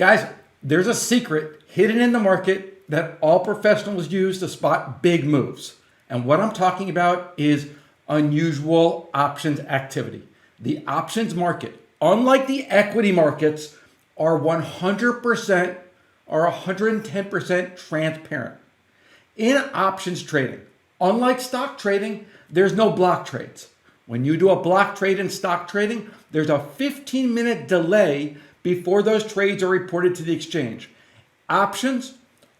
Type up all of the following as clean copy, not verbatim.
Guys, there's a secret hidden in the market that all professionals use to spot big moves. And what I'm talking about is unusual options activity. The options market, unlike the equity markets, are 100% or 110% transparent. In options trading, unlike stock trading, there's no block trades. When you do a block trade in stock trading, there's a 15-minute delay before those trades are reported to the exchange. Options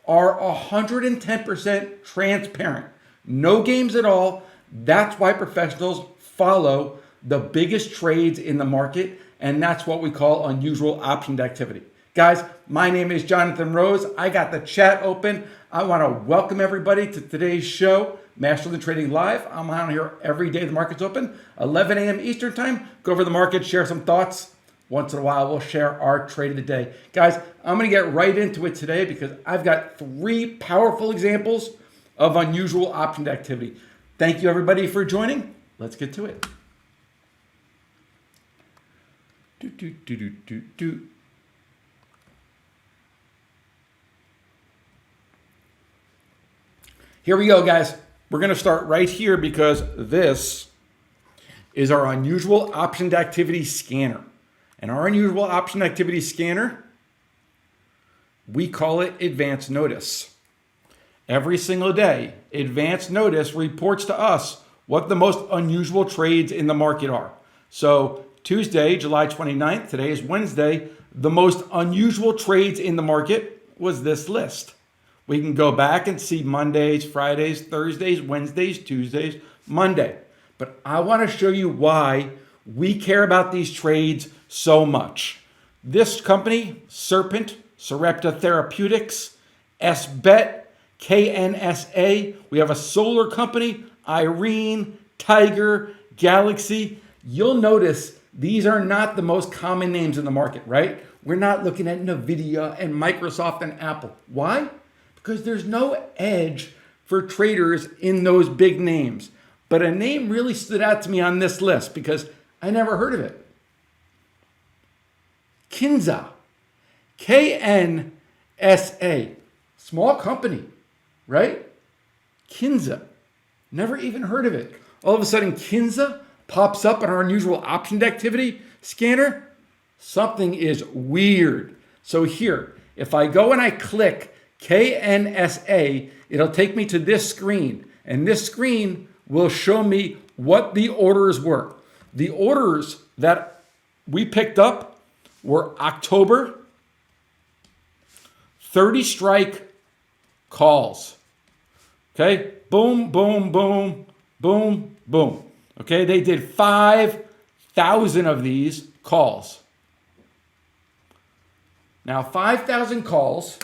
are 110% transparent. No games at all. That's why professionals follow the biggest trades in the market, and that's what we call unusual options activity. Guys, my name is Jonathan Rose. I got the chat open. I want to welcome everybody to today's show, Master the Trading Live. I'm on here every day the market's open, 11 a.m. Eastern Time. Go over the market, share some thoughts. Once in a while, we'll share our trade of the day. Guys, I'm going to get right into it today because I've got 3 powerful examples of unusual options activity. Thank you, everybody, for joining. Let's get to it. Here we go, guys. We're going to start right here because this is our unusual options activity scanner. And our unusual option activity scanner, we call it advance notice. Every single day, advance notice reports to us what the most unusual trades in the market are. So Tuesday, July 29th, today is Wednesday, the most unusual trades in the market was this list. We can go back and see Mondays, Fridays, Thursdays, Wednesdays, Tuesdays, Monday. But I want to show you why we care about these trades so much. This company, Serpent, Sarepta Therapeutics, SBET, KNSA. We have a solar company, Irene, Tiger, Galaxy. You'll notice these are not the most common names in the market, right? We're not looking at NVIDIA and Microsoft and Apple. Why? Because there's no edge for traders in those big names. But a name really stood out to me on this list because I never heard of it. Kinsza, KNSA, small company, right? Kinsza, never even heard of it. All of a sudden, Kinsza pops up in our unusual options activity scanner. Something is weird. So here, if I go and I click KNSA, it'll take me to this screen, and this screen will show me what the orders were. The orders that we picked up were October 30 strike calls. Okay, boom, boom, boom, boom, boom. Okay, they did 5,000 of these calls. Now, 5,000 calls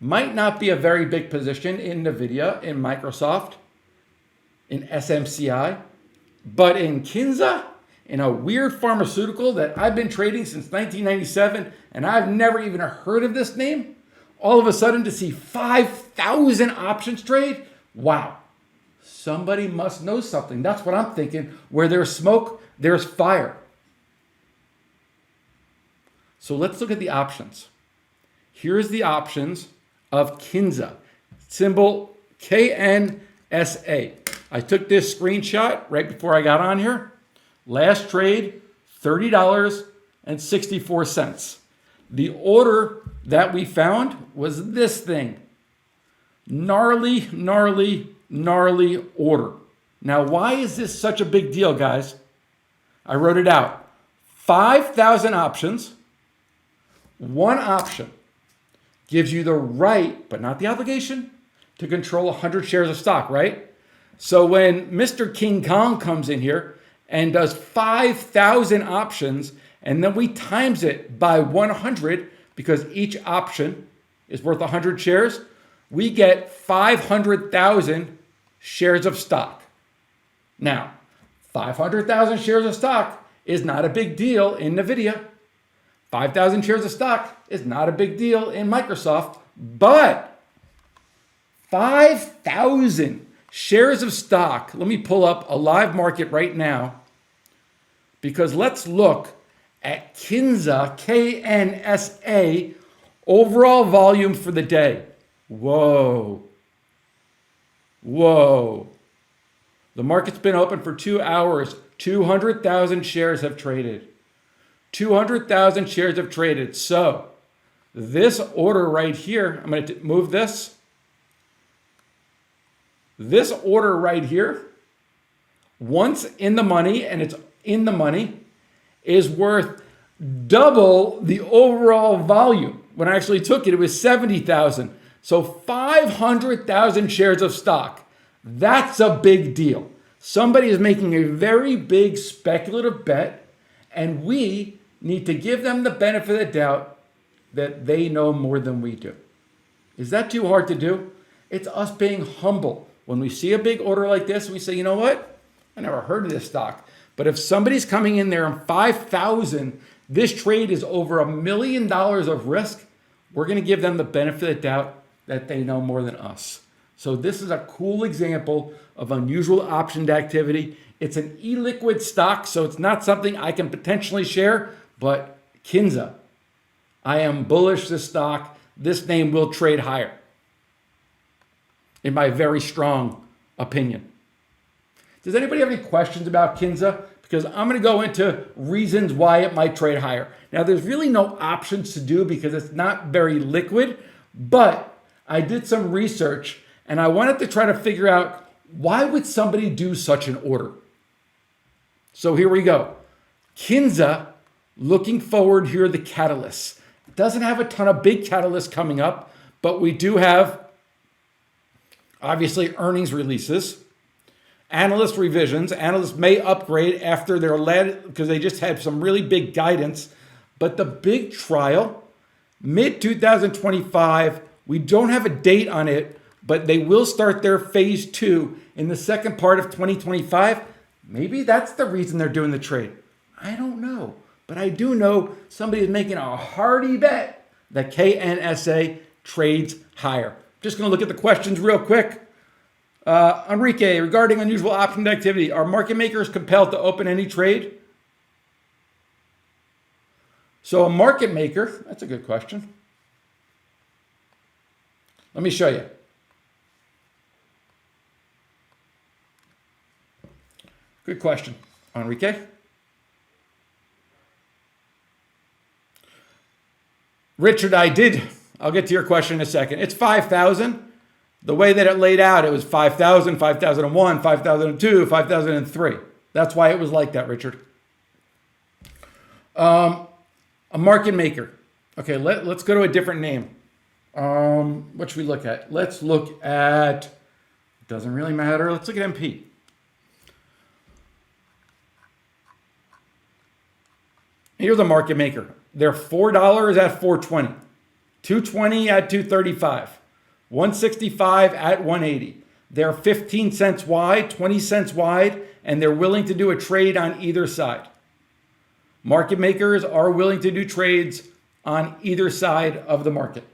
might not be a very big position in NVIDIA, in Microsoft, in SMCI, but in Kinsza, in a weird pharmaceutical that I've been trading since 1997, and I've never even heard of this name, all of a sudden to see 5,000 options trade, wow, somebody must know something. That's what I'm thinking. Where there's smoke, there's fire. So let's look at the options. Here's the options of Kinsza, symbol KNSA. I took this screenshot right before I got on here. Last trade, $30.64. The order that we found was this thing. Gnarly, gnarly, gnarly order. Now, why is this such a big deal, guys? I wrote it out. 5,000 options. One option gives you the right, but not the obligation, to control 100 shares of stock, right? So when Mr. King Kong comes in here and does 5,000 options, and then we times it by 100, because each option is worth 100 shares, we get 500,000 shares of stock. Now, 500,000 shares of stock is not a big deal in NVIDIA. 5,000 shares of stock is not a big deal in Microsoft, but 5,000 shares of stock. Let me pull up a live market right now, because let's look at Kinsza, KNSA, overall volume for the day. Whoa. Whoa. The market's been open for 2 hours. 200,000 shares have traded. 200,000 shares have traded. So this order right here, I'm going to move this. This order right here, once in the money, and it's in the money, is worth double the overall volume. When I actually took it, it was 70,000. So 500,000 shares of stock. That's a big deal. Somebody is making a very big speculative bet, and we need to give them the benefit of the doubt that they know more than we do. Is that too hard to do? It's us being humble. When we see a big order like this, we say, you know what? I never heard of this stock. But if somebody's coming in there and 5,000, this trade is over $1 million of risk, we're going to give them the benefit of the doubt that they know more than us. So this is a cool example of unusual optioned activity. It's an illiquid stock, so it's not something I can potentially share, but Kinsza, I am bullish this stock. This name will trade higher, in my very strong opinion. Does anybody have any questions about Kinsza? Because I'm going to go into reasons why it might trade higher. Now, there's really no options to do because it's not very liquid, but I did some research and I wanted to try to figure out why would somebody do such an order? So here we go. Kinsza, looking forward, here are the catalysts. It doesn't have a ton of big catalysts coming up, but we do have obviously earnings releases, analyst revisions. Analysts may upgrade after they're led because they just had some really big guidance. But the big trial, mid-2025, we don't have a date on it, but they will start their phase 2 in the second part of 2025. Maybe that's the reason they're doing the trade. I don't know. But I do know somebody is making a hearty bet that KNSA trades higher. Just going to look at the questions real quick. Enrique, regarding unusual option activity, are market makers compelled to open any trade? So a market maker, that's a good question. Let me show you. Good question, Enrique. Richard, I'll get to your question in a second. It's 5,000. The way that it laid out, it was 5,000, 5,001, 5,002, 5,003. That's why it was like that, Richard. A market maker. Okay, let's go to a different name. What should we look at? Let's look at, doesn't really matter. Let's look at MP. Here's a market maker. They're $4 at 420, 220 at 235, 165 at 180. They're 15 cents wide, 20 cents wide, and they're willing to do a trade on either side. Market makers are willing to do trades on either side of the market.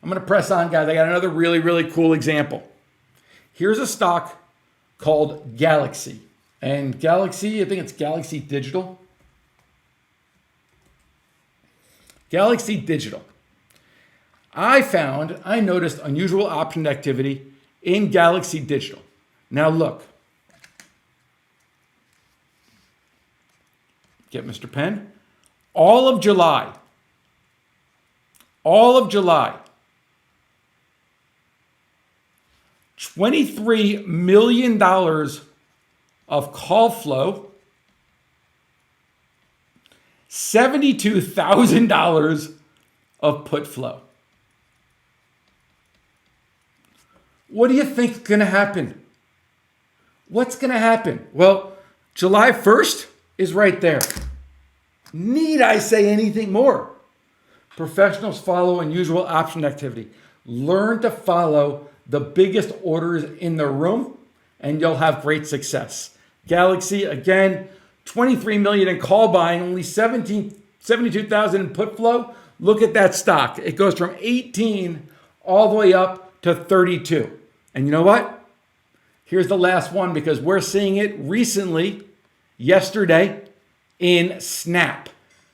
I'm going to press on, guys. I got another really, really cool example. Here's a stock called Galaxy. And Galaxy, I think it's Galaxy Digital. Galaxy Digital. I noticed unusual option activity in Galaxy Digital. Now look. Get Mr. Penn. All of July. $23 million of call flow, $72,000 of put flow. What do you think is going to happen? What's going to happen? Well, July 1st is right there. Need I say anything more? Professionals follow unusual option activity. Learn to follow the biggest orders in the room, and you'll have great success. Galaxy, again, 23 million in call buying, only 72,000 in put flow. Look at that stock. It goes from 18 all the way up to 32. And you know what? Here's the last one because we're seeing it recently yesterday in Snap.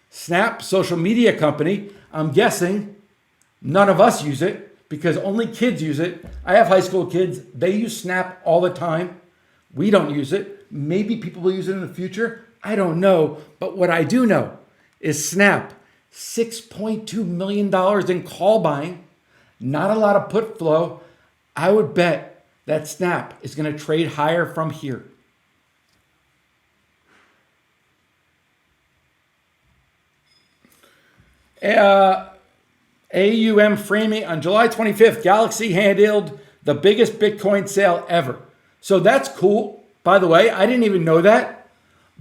Snap, social media company. I'm guessing none of us use it because only kids use it. I have high school kids. They use Snap all the time. We don't use it. Maybe people will use it in the future. I don't know. But what I do know is Snap, $6.2 million in call buying, not a lot of put flow. I would bet that Snap is going to trade higher from here. AUM framing on July 25th, Galaxy handled the biggest Bitcoin sale ever. So that's cool. By the way, I didn't even know that,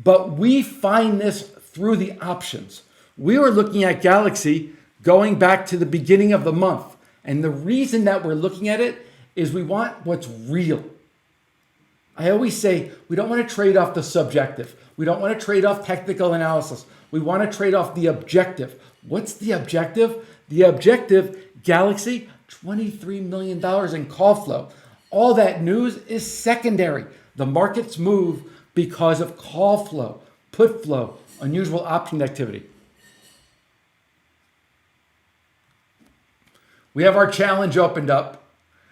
but we find this through the options. We were looking at Galaxy going back to the beginning of the month. And the reason that we're looking at it is we want what's real. I always say we don't want to trade off the subjective. We don't want to trade off technical analysis. We want to trade off the objective. What's the objective? The objective, Galaxy, $23 million in call flow. All that news is secondary. The markets move because of call flow, put flow, unusual option activity. We have our challenge opened up.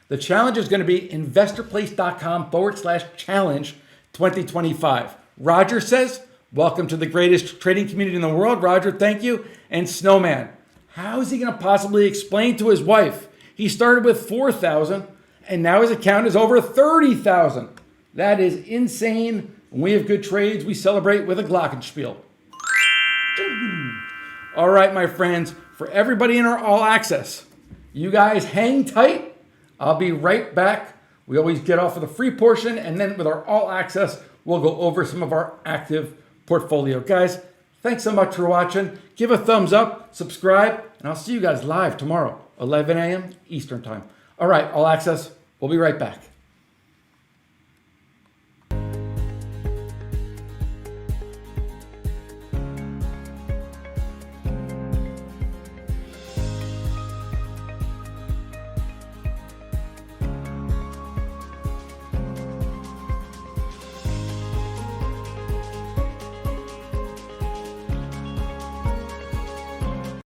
The challenge is going to be investorplace.com/challenge 2025. Roger says, welcome to the greatest trading community in the world. Roger, thank you. And Snowman, how is he going to possibly explain to his wife he started with 4,000 and now his account is over 30,000? That is insane. When we have good trades, we celebrate with a glockenspiel. All right, my friends, for everybody in our all access, you guys hang tight. I'll be right back. We always get off of the free portion, and then with our all access, we'll go over some of our active portfolio. Guys, thanks so much for watching. Give a thumbs up, subscribe, and I'll see you guys live tomorrow, 11 a.m. Eastern time. All right, all access. We'll be right back.